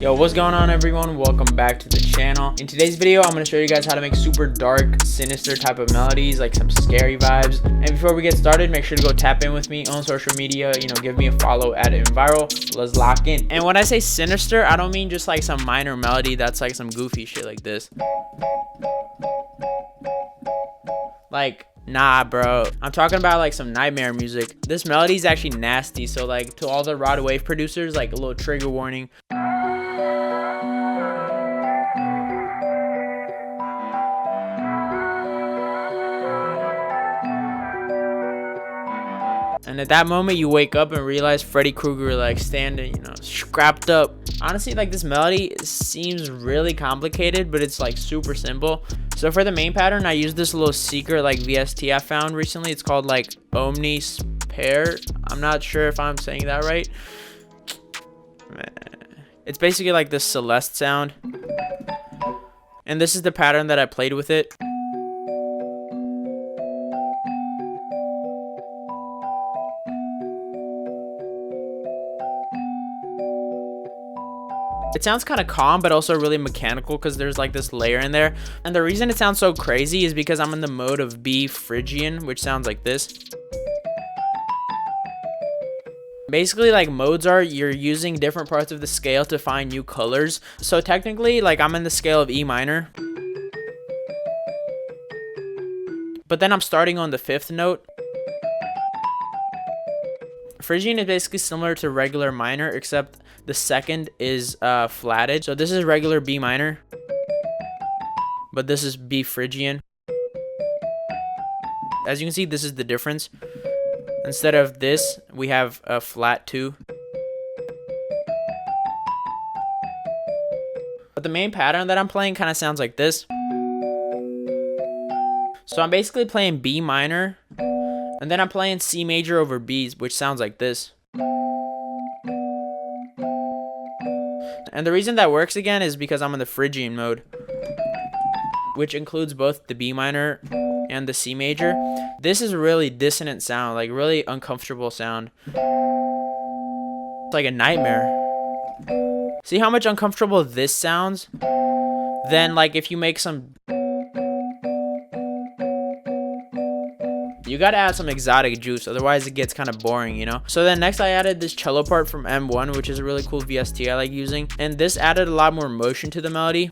Yo, what's going on everyone? Welcome back to the channel. In today's video, I'm going to show you guys how to make super dark, sinister type of melodies, like some scary vibes. And before we get started, make sure to go tap in with me on social media, give me a follow at inquires. Let's lock in. And when I say sinister, I don't mean just like some minor melody that's like some goofy shit like this. Like, nah, bro. I'm talking about like some nightmare music. This melody is actually nasty, so like to all the rod wave producers, like a little trigger warning. And at that moment, you wake up and realize Freddy Krueger like standing, scrapped up. Honestly, like this melody seems really complicated, but it's like super simple. So for the main pattern, I used this little secret like VST I found recently. It's called like Omni Pair. I'm not sure if I'm saying that right. It's basically like the Celeste sound. And this is the pattern that I played with it. It sounds kind of calm, but also really mechanical because there's like this layer in there. And the reason it sounds so crazy is because I'm in the mode of B phrygian, which sounds like this. Basically, like modes are, you're using different parts of the scale to find new colors. So technically, like I'm in the scale of E minor. But then I'm starting on the 5th note. Phrygian is basically similar to regular minor, except the 2nd is flatted. So this is regular B minor, but this is B phrygian. As you can see, this is the difference. Instead of this, we have a flat 2. But the main pattern that I'm playing kind of sounds like this. So I'm basically playing B minor, and then I'm playing C major over B's, which sounds like this. And the reason that works again is because I'm in the Phrygian mode, which includes both the B minor and the C major. This is really dissonant sound, like really uncomfortable sound. It's like a nightmare. See how much uncomfortable this sounds? Then like if you make some... You gotta add some exotic juice, otherwise it gets kind of boring, So then next I added this cello part from M1, which is a really cool VST I like using. And this added a lot more motion to the melody.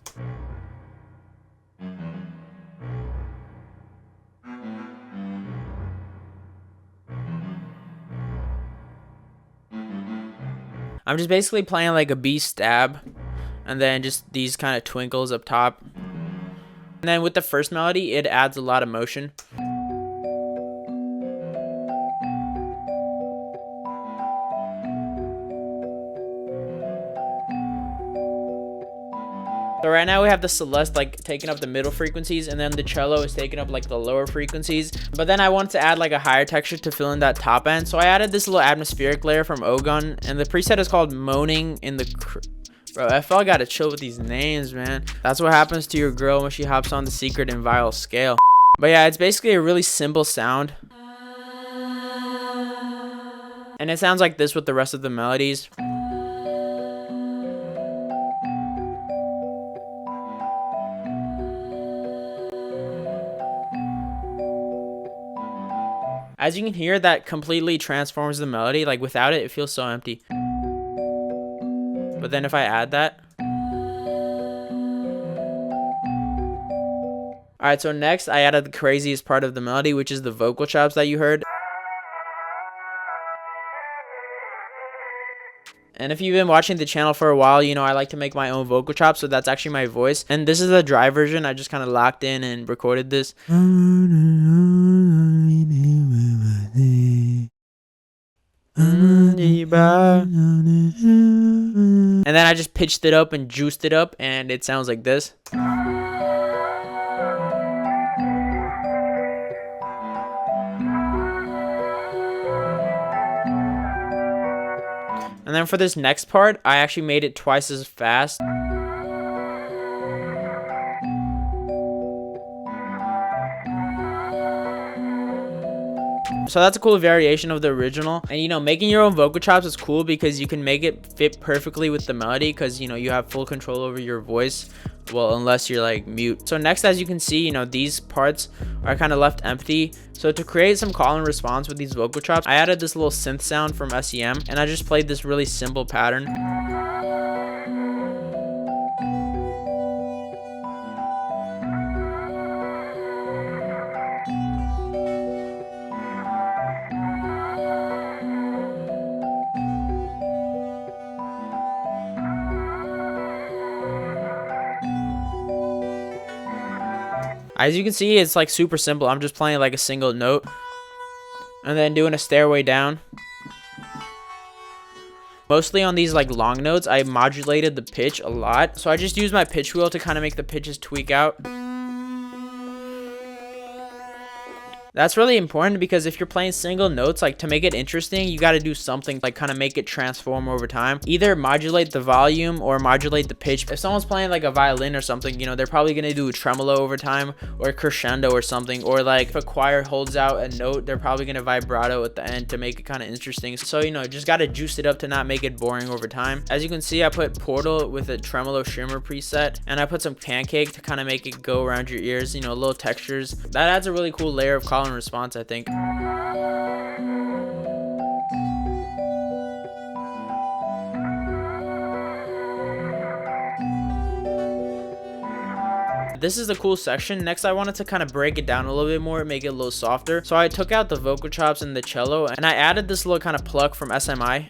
I'm just basically playing like a B stab, and then just these kind of twinkles up top. And then with the first melody, it adds a lot of motion. So right now we have the Celeste like taking up the middle frequencies, and then the cello is taking up like the lower frequencies. But then I wanted to add like a higher texture to fill in that top end. So I added this little atmospheric layer from Ogun, and the preset is called Moaning in the... Bro, FL gotta chill with these names, man. That's what happens to your girl when she hops on the secret and viral scale. But yeah, it's basically a really simple sound. And it sounds like this with the rest of the melodies. As you can hear, that completely transforms the melody. Like without it, it feels so empty. But then if I add that. Alright, so next I added the craziest part of the melody, which is the vocal chops that you heard. And if you've been watching the channel for a while, I like to make my own vocal chops, so that's actually my voice. And this is the dry version. I just kind of locked in and recorded this. And then I just pitched it up and juiced it up, and it sounds like this. And then for this next part, I actually made it twice as fast. So that's a cool variation of the original. And you know, making your own vocal chops is cool because you can make it fit perfectly with the melody, because you know, you have full control over your voice. Well, unless you're like mute. So next, as you can see, you know, these parts are kind of left empty. So to create some call and response with these vocal chops, I added this little synth sound from SEM, and I just played this really simple pattern. As you can see, it's like super simple. I'm just playing like a single note and then doing a stairway down. Mostly on these like long notes, I modulated the pitch a lot. So I just used my pitch wheel to kind of make the pitches tweak out. That's really important, because if you're playing single notes, like to make it interesting, you got to do something like kind of make it transform over time. Either modulate the volume or modulate the pitch. If someone's playing like a violin or something, you know, they're probably going to do a tremolo over time or crescendo or something. Or like if a choir holds out a note, they're probably going to vibrato at the end to make it kind of interesting. So, you know, just got to juice it up to not make it boring over time. As you can see, I put Portal with a tremolo shimmer preset, and I put some Pancake to kind of make it go around your ears, you know, little textures. That adds a really cool layer of call and response, I think. This is the cool section. Next, I wanted to kind of break it down a little bit more, make it a little softer. So I took out the vocal chops and the cello, and I added this little kind of pluck from SMI.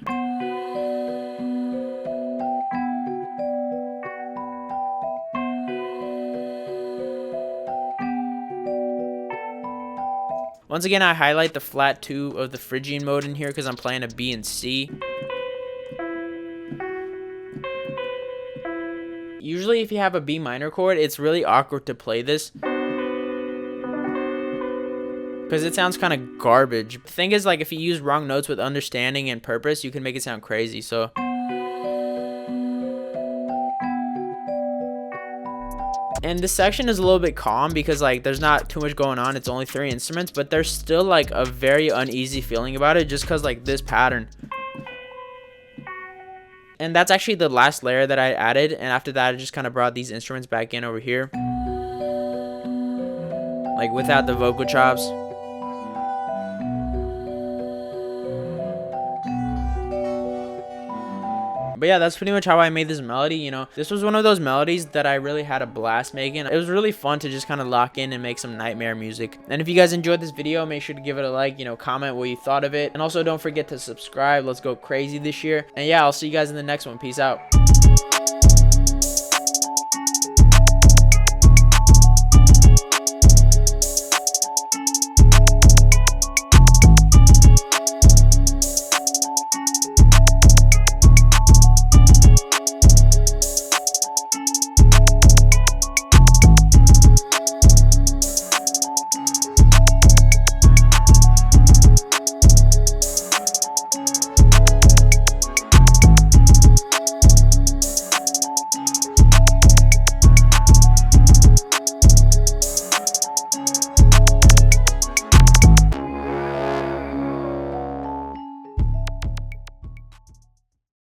Once again, I highlight the flat 2 of the Phrygian mode in here because I'm playing a B and C. Usually if you have a B minor chord, it's really awkward to play this because it sounds kind of garbage. The thing is, like, if you use wrong notes with understanding and purpose, you can make it sound crazy. So and this section is a little bit calm because like there's not too much going on. It's only 3 instruments, but there's still like a very uneasy feeling about it just because like this pattern. And that's actually the last layer that I added, and after that I just kind of brought these instruments back in over here, like without the vocal chops. But yeah, that's pretty much how I made this melody. You know, this was one of those melodies that I really had a blast making. It was really fun to just kind of lock in and make some nightmare music. And if you guys enjoyed this video, make sure to give it a like, you know, comment what you thought of it. And also don't forget to subscribe. Let's go crazy this year. And yeah, I'll see you guys in the next one. Peace out.